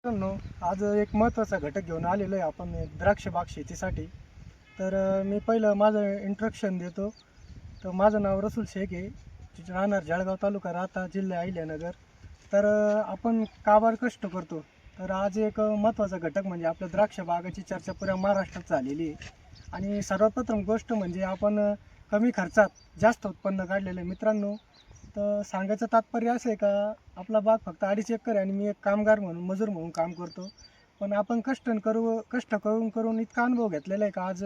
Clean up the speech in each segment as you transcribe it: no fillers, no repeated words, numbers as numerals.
मित्रांनो, आज एक महत्त्वाचा घटक घेऊन आलेलो आहे आपण द्राक्ष बाग शेतीसाठी. मी पहिलं माझं इंट्रोडक्शन देतो. तर माझं नाव रसूल शेख आहे, राहणार जळगाव तालुका, राहता जिल्हा अहिल्यानगर. आपण का बरं कष्ट करतो. तर आज एक महत्त्वाचा घटक म्हणजे आपल्या द्राक्ष बागाची चर्चा पुऱ्या महाराष्ट्रात झालेली आहे. आणि सर्वात प्रथम गोष्ट म्हणजे आपण कमी खर्चात जास्त उत्पन्न काढलेलं आहे. मित्रांनो, तर सांगायचं तात्पर्य असं आहे का, आपला बाग फक्त 2.5 एकर आहे आणि मी एक कामगार म्हणून, मजूर म्हणून काम करतो. पण आपण कष्ट करून करून इतका अनुभव घेतलेला आहे का आज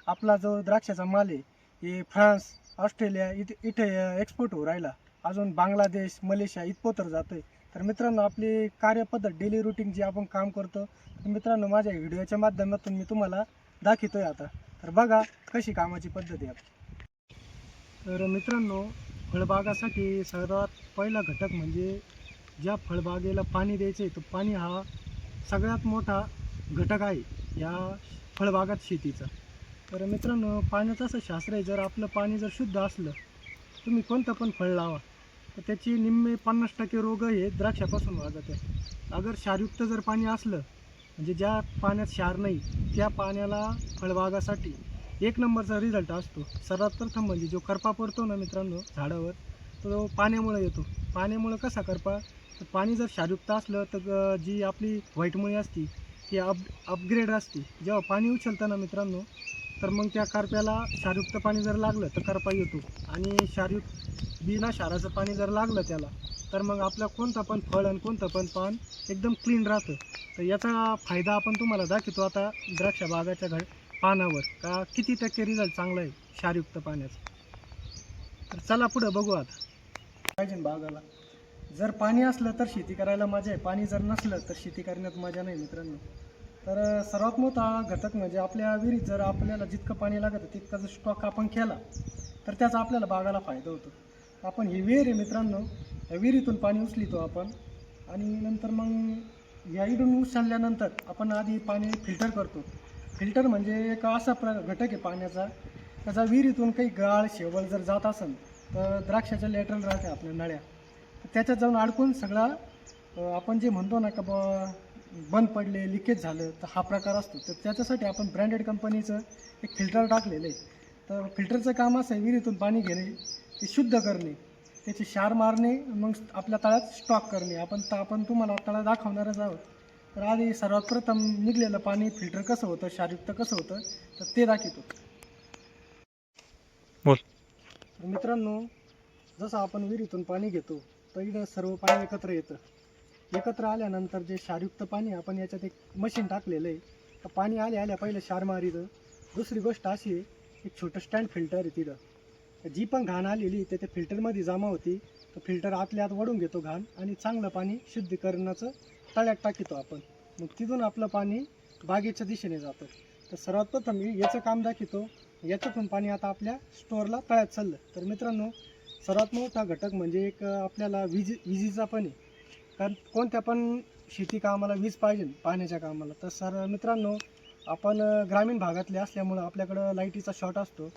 आपला जो द्राक्षाचा माल आहे हे फ्रान्स, ऑस्ट्रेलिया इथे एक्सपोर्ट होऊ राहिला. अजून बांगलादेश, मलेशिया इथपोतर जातो आहे. तर मित्रांनो, आपली कार्यपद्धत, डेली रुटीन जे आपण काम करतो, तर मित्रांनो माझ्या व्हिडिओच्या माध्यमातून मी तुम्हाला दाखवतो आहे आता. तर बघा कशी कामाची पद्धत आहे आपली. तर मित्रांनो, फळबागासाठी सर्वात पहिला घटक म्हणजे ज्या फळबागेला पाणी द्यायचं आहे, तो पाणी हा सगळ्यात मोठा घटक आहे या फळबागात शेतीचा. तर मित्रांनो, पाण्याचं असं शास्त्र आहे, जर आपलं पाणी जर शुद्ध असलं, तुम्ही कोणतं पण फळ लावा, तर त्याची निम्मे 50% रोग हे द्राक्षापासून वाजत आहे. अगर क्षारयुक्त जर पाणी असलं, म्हणजे ज्या पाण्यात क्षार नाही, त्या पाण्याला फळबागासाठी एक नंबरचा रिझल्ट असतो. सर्वात प्रथम म्हणजे जो करपा पडतो ना मित्रांनो झाडावर, तो पाण्यामुळे येतो. पाण्यामुळं कसा करपा, तर पाणी जर क्षारयुक्त असलं तर जी आपली व्हाईट मुळी असती ती अपग्रेड असते. जेव्हा पाणी उचलतं ना मित्रांनो, तर मग त्या करप्याला क्षारयुक्त पाणी जर लागलं तर करपा येतो. आणि बिना क्षाराचं पाणी जर लागलं त्याला, तर मग आपलं कोणतं पण फळ आणि कोणतं पण पान एकदम क्लीन राहतं. तर याचा फायदा आपण तुम्हाला दाखवतो आता द्राक्ष बागाच्या पानावर का किती टक्के रिझल्ट चांगला आहे क्षारयुक्त पाण्याचा. तर चला पुढे बघू आता. पाहिजे बागाला जर पाणी असलं तर शेती करायला मजा आहे, पाणी जर नसलं तर शेती करण्यात मजा नाही मित्रांनो. सर्वात मोठा घटक म्हणजे आपल्या विहिरीत जर आपल्याला जितकं पाणी लागतं तितका जर स्टॉक आपण केला, तर त्याचा आपल्याला बागाला फायदा होतो. आपण ही विहीर आहे मित्रांनो, या विहिरीतून पाणी उचलितो आपण. आणि नंतर मग या इडून उचलल्यानंतर आपण आधी पाणी फिल्टर करतो. फिल्टर म्हणजे एक असा घटक आहे पाण्याचा, त्याचा विहिरीतून काही गाळ शेवळ जर जात असेल तर द्राक्षाच्या लेटरल राहते आपल्या नळ्या, तर त्याच्यात जाऊन अडकून सगळा आपण जे म्हणतो ना का बंद पडले, लिकेज झालं, तर हा प्रकार असतो. तर त्याच्यासाठी आपण ब्रँडेड कंपनीचं एक फिल्टर टाकलेलं आहे. तर फिल्टरचं काम असं आहे, विहिरीतून पाणी घेणे, ते शुद्ध करणे, त्याचे क्षार मारणे, मग आपल्या तळ्यात स्टॉक करणे. आपण तुम्हाला तळा दाखवणारच आहोत. तर आधी सर्वात प्रथम निघलेलं पाणी फिल्टर कसं होतं, क्षारयुक्त कसं होतं, तर ते दाखवतो. बोल. तर मित्रांनो, जसं आपण विहिरीतून पाणी घेतो, तर इथं सर्व पाणी एकत्र येतं. एकत्र आल्यानंतर जे क्षारयुक्त पाणी, आपण याच्यात एक मशीन टाकलेलं आहे. तर पाणी आल्या पहिलं क्षार मारितं. दुसरी गोष्ट अशी आहे, एक छोटं स्टँड फिल्टर आहे तिथं. जी पण घाण आलेली ते फिल्टरमध्ये जमा होती. तर फिल्टर आतल्या आत वळून घेतो घाण आणि चांगलं पाणी शुद्धीकरणाचं तळ्यात टाकीतो आपण. मग तिथून आपलं पाणी बागेच्या दिशेने जातं. तर सर्वात प्रथम मी याचं काम दाखवतो. याच्यातून पाणी आता आपल्या स्टोअरला तळ्यात चाललं. तर मित्रांनो, सर्वात मोठा घटक म्हणजे एक आपल्याला विजेचा पण आहे. कारण कोणत्या पण शेती कामाला वीज पाहिजे पाण्याच्या कामाला. तर मित्रांनो, आपण ग्रामीण भागातले असल्यामुळं आपल्याकडं लाईटीचा शॉर्ट असतो.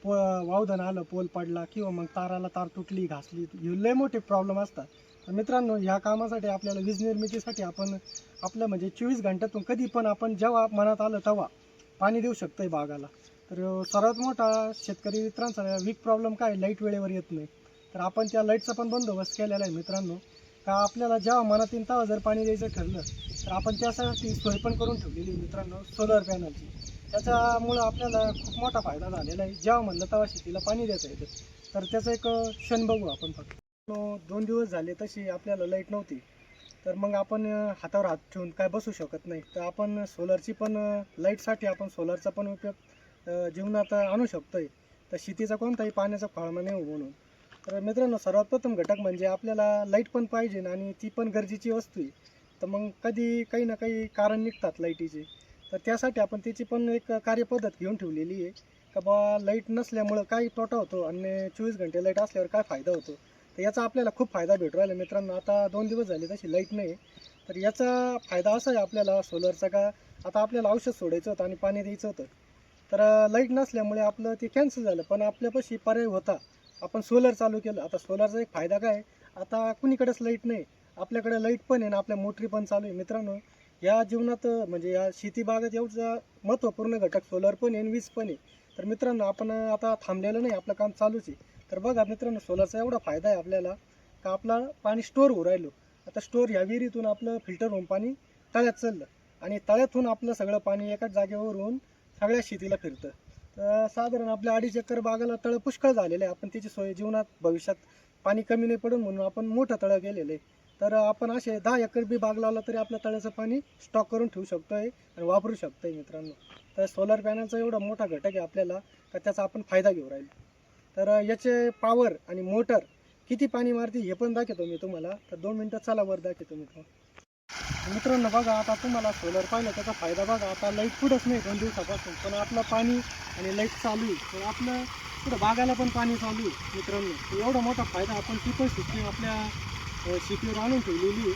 वावधन आलं, पोल पडला किंवा मग ताराला तार तुटली, घासली, हे लय मोठे प्रॉब्लेम असतात. तर मित्रांनो, ह्या कामासाठी आपल्याला वीज निर्मितीसाठी आपण आपलं म्हणजे 24 घंट्यातून कधी पण आपण जेव्हा मनात आलं तेव्हा पाणी देऊ शकतो आहे बागाला. सर्वात मोठा शेतकरी मित्रांचा वीक प्रॉब्लेम काय, लाईट वेळेवर येत नाही. तर आपण त्या लाईटचा पण बंदोबस्त केलेला आहे मित्रांनो. का आपल्याला जेव्हा मनात येईल तेव्हा जर पाणी द्यायचं ठरलं, तर आपण त्यासाठी सोय पण करून ठेवलेली मित्रांनो, सोलर पॅनलची. त्याच्यामुळं आपल्याला खूप मोठा फायदा झालेला आहे. जेव्हा म्हणलं तेव्हा शेतीला पाणी देता येतं. तर त्याचं एक क्षण बघू आपण फक्त. 2 दिवस झाले तशी आपल्याला लाईट नव्हती. तर मग आपण हातावर हात ठेवून काय बसू शकत नाही. तर आपण सोलरची पण लाईटसाठी आपण सोलरचा पण उपयोग जीवनात आणू शकतो आहे. तर शेतीचा कोणताही पाण्याचा खोळंबा नाही हो म्हणून. तर मित्रांनो, सर्वात प्रथम घटक म्हणजे आपल्याला लाईट पण पाहिजे आणि ती पण गरजेची वस्तू आहे. तर मग कधी काही ना काही कारण निघतात लाईटीचे. तर त्यासाठी आपण त्याची पण एक कार्यपद्धत घेऊन ठेवलेली आहे का बा लाईट नसल्यामुळं काय तोटा होतो आणि 24 घंटे लाईट असल्यावर काय फायदा होतो. तर याचा आपल्याला खूप फायदा भेटू राहिला मित्रांनो. आता 2 दिवस झाले तशी लाईट नाही. तर याचा फायदा असा आहे आपल्याला सोलरचा का, आता आपल्याला औषध सोडायचं होतं आणि पाणी द्यायचं होतं. तर लाईट नसल्यामुळे आपलं ते कॅन्सल झालं. पण आपल्यापाशी पर्याय होता, आपण सोलर चालू केलं. आता सोलरचा एक फायदा काय, आता कुणीकडेच लाईट नाही, आपल्याकडे लाईट पण आहे ना, आपल्या मोटरी पण चालू आहे मित्रांनो. या जीवनात म्हणजे या शेती बागात एवढा महत्त्वपूर्ण घटक सोलर पण आहे आणि वीज पण आहे. तर मित्रांनो आपण आता थांबलेलं नाही, आपलं काम चालूच आहे. तर बघा मित्रांनो, सोलरचा एवढा फायदा आहे आपल्याला का आपलं पाणी स्टोअर होऊ राहिलो. आता स्टोअर ह्या विहिरीतून आपलं फिल्टर होऊन पाणी तळ्यात चाललं आणि तळ्यातून आपलं सगळं पाणी एकाच जागेवरून सगळ्या शेतीला फिरतं. तर साधारण आपल्या 2.5 एकर बागाला तळं पुष्कळ झालेलं आहे. आपण त्याची सोय जीवनात भविष्यात पाणी कमी नाही पडून म्हणून आपण मोठं तळं केलेलं आहे. तर आपण असे 10 एकर बी बाग लावला तरी आपल्या तळ्याचं पाणी स्टॉक करून ठेवू शकतोय आणि वापरू शकतोय मित्रांनो. तर सोलर पॅनलचा एवढा मोठा घटक आहे आपल्याला का त्याचा आपण फायदा घेऊ राहिलो. तर याचे पॉवर आणि मोटर किती पाणी मारते हे पण दाखवतो मी तुम्हाला. तर 2 मिनटं चला वर दाखवतो मित्रांनो. बघा आता तुम्हाला सोलर पाहिलं त्याचा फायदा बघा. आता लाईट कुठंच नाही 2 दिवसापासून, पण आपलं पाणी आणि लाईट चालू आहे. तर आपलं पुढं बागाला पण पाणी चालू आहे मित्रांनो. तर एवढा मोठा फायदा आपण ट्रिपल सिस्टीम आपल्या शेतीवर आणून ठेवलेली आहे.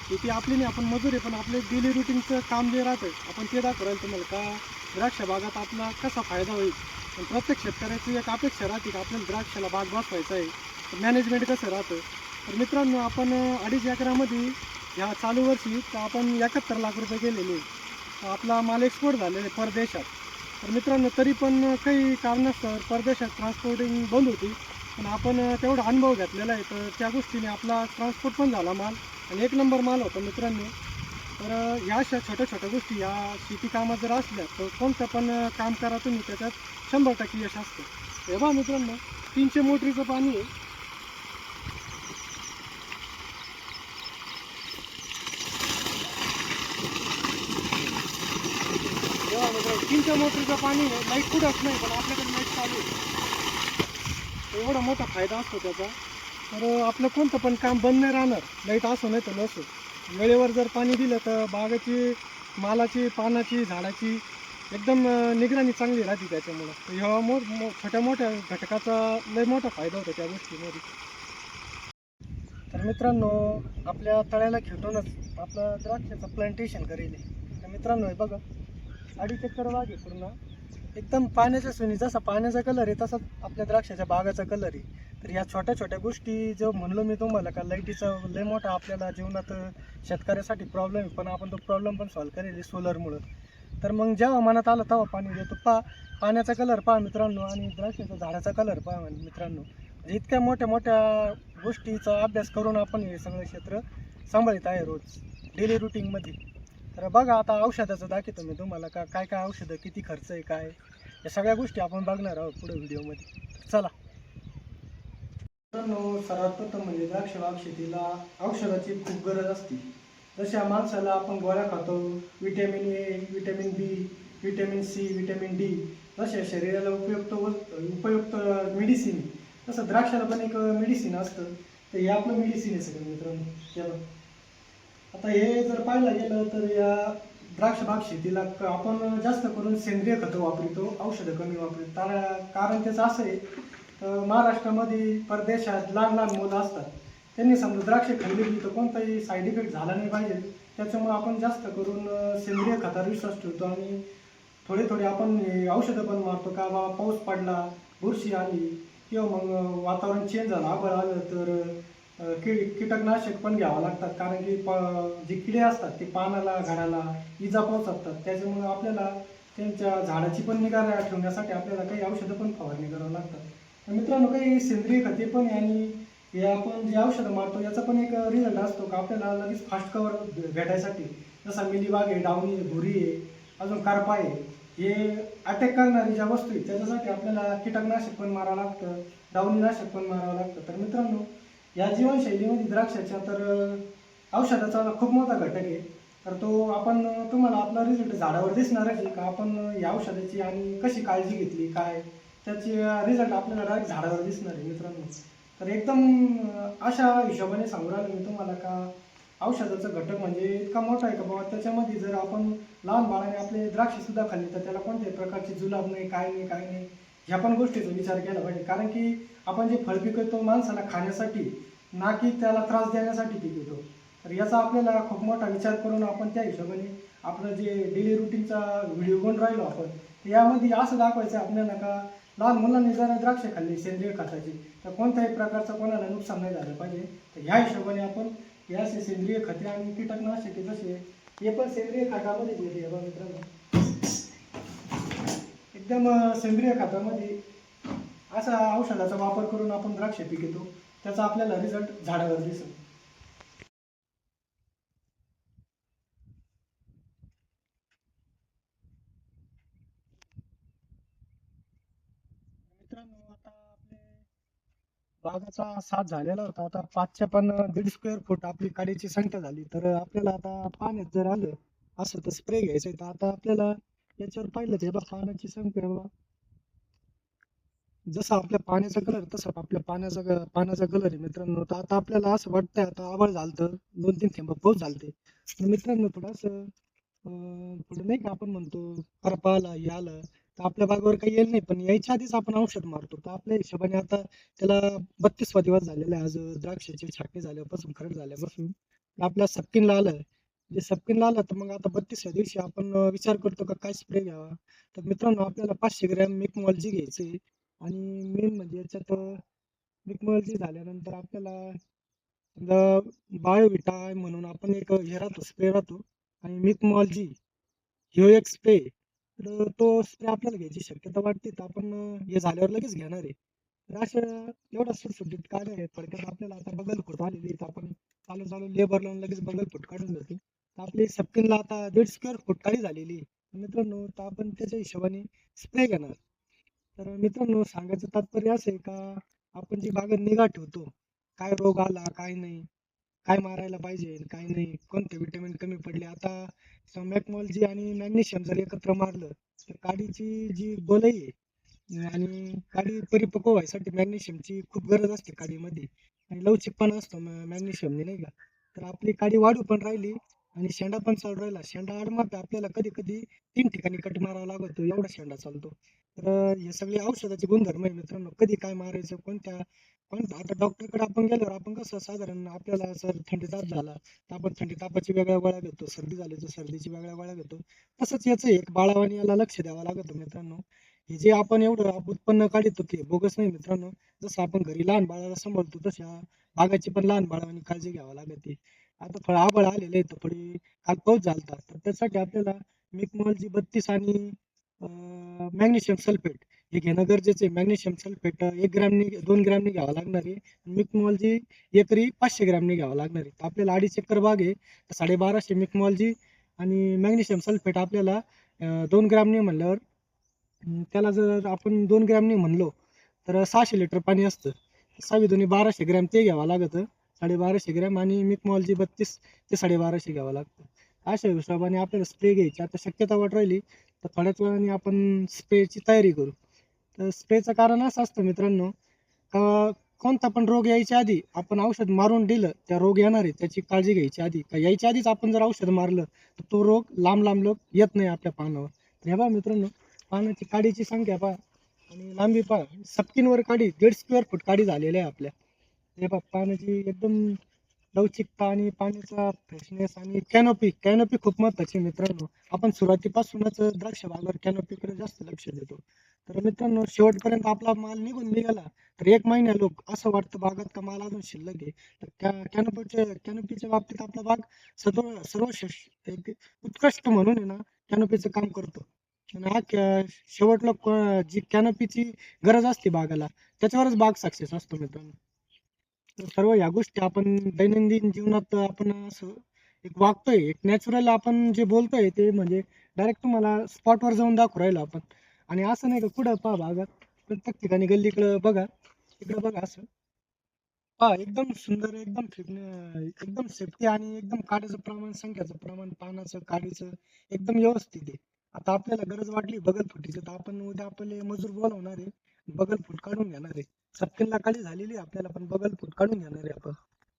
शेती आपली नाही, आपण मजूर आहे, पण आपले डेली रुटीनचं काम जे राहतं आपण ते दाखवू राहील तुम्हाला का द्राक्ष बागात आपला कसा फायदा होईल. पण प्रत्येक शेतकऱ्याची एक अपेक्षा राहते की आपल्याला द्राक्षाला बाग बसवायचा आहे, तर मॅनेजमेंट कसं राहतं. तर मित्रांनो आपण 2.5 एकरामध्ये ह्या चालू वर्षी तर आपण 71 लाख रुपये केलेले. आपला माल एक्सपोर्ट झालेला आहे परदेशात. तर मित्रांनो तरी पण काही कारणास्तव परदेशात ट्रान्सपोर्टिंग बंद होती, पण आपण तेवढा अनुभव घेतलेला आहे. तर त्या गोष्टीने आपला ट्रान्सपोर्ट पण झाला माल आणि 1 नंबर माल होता मित्रांनो. तर ह्या अशा छोट्या छोट्या गोष्टी या शेती कामात जर असल्या तर कोणतं पण काम करा तुम्ही त्याच्यात 100% यश असतं. हे बघा मित्रांनो, 300 मोटरीचं पाणी आहे. तेव्हा मित्रांनो 300 मोटरीचं पाणी आहे. लाईट कुठंच नाही, पण आपल्याकडे लाईट चालू आहे. एवढा मोठा फायदा असतो त्याचा. तर आपलं कोणतं पण काम बंद नाही राहणार, लाईट असो नाही तर नसो. वेळेवर जर पाणी दिलं तर बागाची, मालाची, पानाची, झाडाची एकदम निगराणी चांगली राहते त्याच्यामुळं. तर ह्या छोट्या मोठ्या घटकाचा लय मोठा फायदा होतो त्या गोष्टीमध्ये. तर मित्रांनो आपल्या तळ्याला खेटूनच आपलं द्राक्षाचं प्लांटेशन करेल. तर मित्रांनो हे बघा 2.5 एकर बाग आहे पूर्ण. एकदम पाण्याच्या सोनी जसा पाण्याचा कलर आहे तसाच आपल्या द्राक्षाच्या बागाचा कलर आहे. तर या छोट्या छोट्या गोष्टी जो म्हणलो मी तुम्हाला का लाईटीचा लय मोठा आपल्याला जीवनात शेतकऱ्यासाठी प्रॉब्लेम आहे, पण आपण तो प्रॉब्लेम पण सॉल्व्ह करेल सोलरमुळं. तर मग जेव्हा मनात आलं तेव्हा पाणी देतो. पाण्याचा कलर पहा मित्रांनो आणि द्राक्षाच्या झाडाचा कलर पहा मित्रांनो. म्हणजे इतक्या मोठ्या मोठ्या गोष्टीचा अभ्यास करून आपण हे सगळं क्षेत्र सांभाळत आहे रोज डेली रुटीनमध्ये. तर बघा आता औषधाचं दाखवतो मी तुम्हाला का काय काय औषधं, किती खर्च आहे, काय या सगळ्या गोष्टी आपण बघणार आहोत पुढे व्हिडिओमध्ये. चला मित्रांनो, सर्वात प्रथम म्हणजे द्राक्ष बाग शेतीला औषधाची खूप गरज असते. जशा माणसाला आपण गोळ्या खातो, vitamin A, vitamin B, vitamin C, vitamin D, जसे शरीराला उपयुक्त मेडिसिन, तसं द्राक्षाला पण एक मेडिसिन असतं. तर हे आपलं मेडिसिन आहे सगळं मित्रांनो. चला आता हे जर पाहायला गेलं तर या द्राक्ष बाग शेतीला आपण जास्त करून सेंद्रिय खतं वापरतो, औषधं कमी वापरतो. कारण त्याचं असं आहे महाराष्ट्रामध्ये परदेशात लहान लहान मुलं असतात, त्यांनी समजा द्राक्ष खाल्ली तर कोणताही साईड इफेक्ट झाला नाही पाहिजे. त्याच्यामुळे आपण जास्त करून सेंद्रिय खतावर विश्वास ठेवतो आणि थोडे थोडे आपण औषधं पण मारतो का बाबा पाऊस पडला, बुरशी आली किंवा मग वातावरण चेंज झालं, आभाळ आलं तर कीटकनाशक पण घ्यावं लागतात. कारण की जे किडे असतात ते पानाला, झाडाला इजा पोहोचवतात. त्याच्यामुळे आपल्याला त्यांच्या झाडाची पण निगा ठेवण्यासाठी आपल्याला काही औषधं पण फवारणी करावं लागतात. तर मित्रांनो काही सेंद्रिय खते पण आहे आणि हे आपण जे औषधं मारतो याचा पण एक रिझल्ट असतो का आपल्याला लगेच फास्ट कवर भेटायसाठी. जसा मिलीबाग आहे, डावणी आहे, भुरी आहे, अजून करपा आहे, हे अटॅक करणारी ज्या वस्तू आहेत त्याच्यासाठी आपल्याला कीटकनाशक पण मारावं लागतं, डावणीनाशक पण मारावं लागतं. तर मित्रांनो या जीवनशैलीमध्ये द्राक्षाच्या तर औषधाचा खूप मोठा घटक आहे. तर तो आपण तुम्हाला आपला रिझल्ट झाडावर दिसणारच आहे का आपण या औषधाची आणि कशी काळजी घेतली काय, त्याची रिझल्ट आपल्याला डायरेक्ट झाडावर दिसणार आहे मित्रांनो. तर एकदम अशा हिशोबाने सांगू राहिलो मी तुम्हाला का औषधाचं घटक म्हणजे इतका मोठा आहे का बाबा त्याच्यामध्ये जर आपण लहान बाळाने आपले द्राक्षसुद्धा खाल्ली तर त्याला कोणत्याही प्रकारची जुलाब नाही, काय नाही, काय नाही, ह्या पण गोष्टीचा विचार केला पाहिजे. कारण की आपण जे फळ पिकवतो माणसाला खाण्यासाठी ना की त्याला त्रास देण्यासाठी पिकवतो. तर याचा आपल्याला खूप मोठा विचार करून आपण त्या हिशोबाने आपलं जे डेली रुटीनचा व्हिडिओ बनवून राहिलो आपण यामध्ये असं दाखवायचं आपल्याला का लहान मुलांनी जर द्राक्ष खाल्ली सेंद्रिय खताची तर कोणत्याही प्रकारचं कोणाला नुकसान नाही झालं पाहिजे. तर ह्या हिशोबाने आपण हे असे सेंद्रिय खते आणि कीटकनाशके जसे हे पण सेंद्रिय खतामध्ये येते बघा मित्रांनो, एकदम सेंद्रिय खतामध्ये असा औषधाचा वापर करून आपण द्राक्ष पिकवतो, त्याचा आपल्याला रिझल्ट झाडावर दिसतो. मित्रांनो आता आपले बागाचा साथ झालेला होता, आता 5च्या पण 1.5 स्क्वेअर फूट आपली काडीची संख्या झाली. तर आपल्याला आता पाण्यात जर आलं असं तर स्प्रे घ्यायचं आहे. तर आता आपल्याला याच्यावर पाहिलं ते बघा, पाण्याची संख्या बघा, जसं आपल्या पाण्याचा कलर तसा आपल्या पाण्याचा कलर आहे मित्रांनो. तर आता आपल्याला असं वाटतंय आता आभाळ झालतं, 2-3 थेंब पाऊस झालते. तर मित्रांनो थोडंसं थोडं नाही का आपण म्हणतो करपा आला हे आलं, तर आपल्या बागेवर काही येईल नाही, पण यायच्या आधीच आपण औषध मारतो. तर आपल्या हिशोबाने आता त्याला 32वा दिवस झालेला आहे आज द्राक्षाची छाटणी झाल्यापासून, खरड झाल्यापासून. आपल्या सप्किनला आलं, जे सप्किनला आलं तर मग आता 32व्या दिवशी आपण विचार करतो का काय स्प्रे घ्यावा. तर मित्रांनो आपल्याला 500 ग्रॅम मिकमॉलजी घ्यायचे, आणि मेन म्हणजे याच्यात मिकमॉलजी झाल्यानंतर आपल्याला बायोविटा म्हणून आपण एक हे राहतो स्प्रे राहतो, आणि मिकमॉलजी ह्यो एक स्प्रे. तर तो स्प्रे आपल्याला घ्यायची शक्यता वाटते, तर आपण हे झाल्यावर लगेच घेणार आहे. तर अशा एवढा सुटसुटीत कार्य आहे थोडक्यात. आपल्याला आता बगल फूट आलेली, तर आपण चालू चालू लेबर लावून लगेच बगल फूट काढून घेतो. तर आपली सपकिनला आता 1.5 स्क्वेअर फूट काळी झालेली आहे. मित्रांनो तर आपण त्याच्या हिशोबाने स्प्रे घेणार. तर मित्रांनो सांगायचं तात्पर्य असं आहे का, आपण जी बागेत निगा ठेवतो, काय रोग आला काय नाही, काय मारायला पाहिजे काय नाही, कोणते विटॅमिन कमी पडले. आता मॅकमॉलजी आणि मॅग्नेशियम जर एकत्र मारलं तर काडीची जी गोलई आहे आणि काडी परिपक्व व्हायसाठी मॅग्नेशियमची खूप गरज असते काडीमध्ये, आणि लवचिकपणा असतो मॅग्नेशियमने नाही का. तर आपली काडी वाढू पण राहिली आणि शेंडा पण चालू राहिला. शेंडा आडमात आपल्याला कधी कधी 3 ठिकाणी कट मारावा लागतो, एवढा शेंडा चालतो. तर हे सगळे औषधाचे गुणधर्म आहे मित्रांनो, कधी काय मारायचं कोणत्या कोणत्या. आता डॉक्टरकडे आपण गेल्यावर आपण कसं साधारण आपल्याला जर थंडी ताप झाला तर आपण थंडी तापाची वेगळ्या गोळ्या घेतो, सर्दी झाली तर सर्दीची वेगळ्या गोळ्या घेतो. तसंच याचं एक बाळावानी याला लक्ष द्यावं लागतं मित्रांनो. हे जे आपण एवढं उत्पन्न काढतो ते बोगस नाही मित्रांनो. जसं आपण घरी लहान बाळाला सांभाळतो तशा बागाची पण लहान बाळावानी काळजी घ्यावी लागते. आता थोडं आबळ आलेलं आहे तर थोडी काल पाऊस झालता, तर त्यासाठी आपल्याला मिकमॉलजी 32 आणि मॅग्नेशियम सल्फेट हे घेणं गरजेचं आहे. मॅग्नेशियम सल्फेट 1 ग्रॅमनी 2 ग्रॅमनी घ्यावं लागणार आहे. मिकमॉलजी एकरी 500 ग्रॅमनी घ्यावं लागणार आहे. तर आपल्याला 2.5 एकर बाग आहे, तर 1250 मिकमॉलजी आणि मॅग्नेशियम सल्फेट आपल्याला 2 ग्रॅमनी म्हणल्यावर त्याला जर आपण 2 ग्रॅमनी म्हणलो तर 600 लिटर पाणी असतं. 6 दुनी 1200 ग्रॅम ते घ्यावं लागतं, 1250 ग्रॅम, आणि मिकमॉलजी 32 ते 1250 घ्यावं लागतं. अशा हिशोबाने आपल्याला स्प्रे घ्यायची. आता शक्यता वाट राहिली तर थोड्याच वेळाने आपण स्प्रेची तयारी करू. तर स्प्रेचं कारण असं असतं मित्रांनो का, कोणता पण रोग यायच्या आधी आपण औषध मारून दिलं, त्या रोग येणार आहे त्याची काळजी घ्यायची आधी. का यायच्या आधीच आपण जर औषध मारलं तर तो रोग लांब लांब लोक येत नाही आपल्या पानावर. तर हे पहा मित्रांनो, पानाची काडीची संख्या पहा आणि लांबी पहा. सपकिनवर काडी 1.5 स्क्वेअर फूट काडी झालेली आहे आपल्या. हे पहा पानाची एकदम लवचिकता आणि पाण्याचा फ्रेशनेस आणि कॅनोपी. कॅनोपी खूप महत्वाची आहे मित्रांनो. आपण सुरुवातीपासूनच द्राक्ष बागावर कॅनोपीकडे जास्त लक्ष देतो. तर मित्रांनो शेवटपर्यंत आपला माल निघून निघाला तर 1 महिना लोक असं वाटतं बागात का माल अजून शिल्लक आहे. तर कॅनोपीच्या बाबतीत आपला बाग एक उत्कृष्ट म्हणून आहे ना कॅनोपीचं काम करतो. आणि शेवटला जी कॅनोपीची गरज असते बागाला, त्याच्यावरच बाग सक्सेस असतो मित्रांनो. तर सर्व ह्या गोष्टी आपण दैनंदिन जीवनात आपण असं एक वागतोय, एक नॅचरल आपण जे बोलतोय ते म्हणजे डायरेक्ट तुम्हाला स्पॉटवर जाऊन दाखवू राहिलो आपण. आणि असं नाही का कुठं पहा भागात प्रत्येक ठिकाणी गल्लीकडं बघा, तिकडं बघा असं पहा एकदम सुंदर, एकदम एकदम सेफ्टी आणि एकदम काडीचं प्रमाण, संख्याचं प्रमाण, पानाचं काडीचं एकदम व्यवस्थित आहे. आता आपल्याला गरज वाटली बगल फुटीची तर आपण उद्या आपले मजूर बोलवणार आहे, बगल फूट काढून घेणार आहे. सपकिनला काळी झालेली आहे आपल्याला, पण बगल फूट काढून घेणार आहे आपण.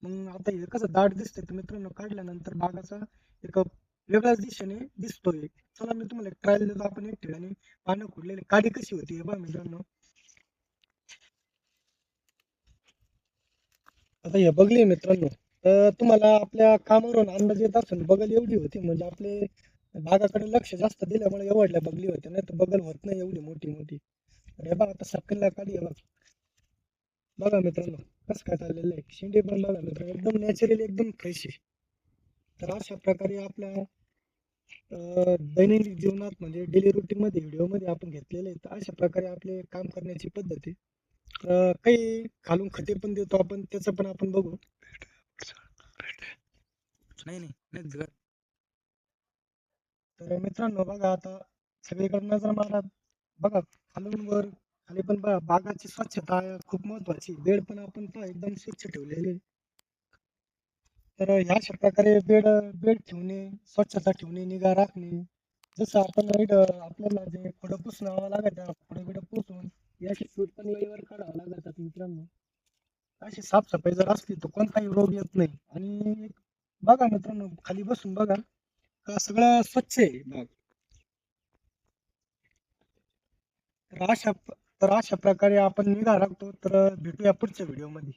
मग आता हे कसं दाट दिसतंय तर मित्रांनो काढल्यानंतर बागाचा एक वेगळ्याच दिशेने दिसतोय. चला मी तुम्हाला एक ट्रायल देतो. आपण एक ठिकाणी पानं खुडलेली काडी कशी होती हे बघा मित्रांनो. आता हे बघली मित्रांनो, तर तुम्हाला आपल्या कामावरून अंदाज येत असेल बगल एवढी होती, म्हणजे आपले बागाकडे लक्ष जास्त दिल्यामुळे एवढल्या बगली होत्या, नाही तर बगल होत नाही एवढी मोठी मोठी. तर हे बघा आता सपकनला काढी आहे बघा. बघा मित्रांनो कसं काय चाललेलं आहे, शेंडे पण बघा मित्रांनो एकदम नॅचरली एकदम फ्रेश आहे. तर अशा प्रकारे आपल्या दैनंदिन जीवनात म्हणजे डेली रुटीनमध्ये व्हिडिओमध्ये आपण घेतलेले आहेत. अशा प्रकारे आपले काम करण्याची पद्धत आहे. काही खालून खते पण देतो आपण, त्याचं पण आपण बघू. नाही नाही नाही जर तर मित्रांनो बघा आता सगळीकडे नजर मारा. बघा खालून वर खाली पण बघा, बागाची स्वच्छता खूप महत्वाची. बेड पण आपण पहा एकदम स्वच्छ ठेवलेले. तर ह्या अशा प्रकारे बेड बेड ठेवणे, स्वच्छता ठेवणे, निगा राखणे. जसं आपण आपल्याला जे पुढं पुसणावं लागत पुढे बिडं पुसून याची सूट पण वेळेवर काढावं लागतात मित्रांनो. अशी साफसफाई जर असली तर कोणताही रोग येत नाही. आणि बघा मित्रांनो खाली बसून बघा का सगळं स्वच्छ आहे बाग. तर अशा प्रकारे आपण निगा राखतो. तर भेटूया पुढच्या व्हिडिओमध्ये.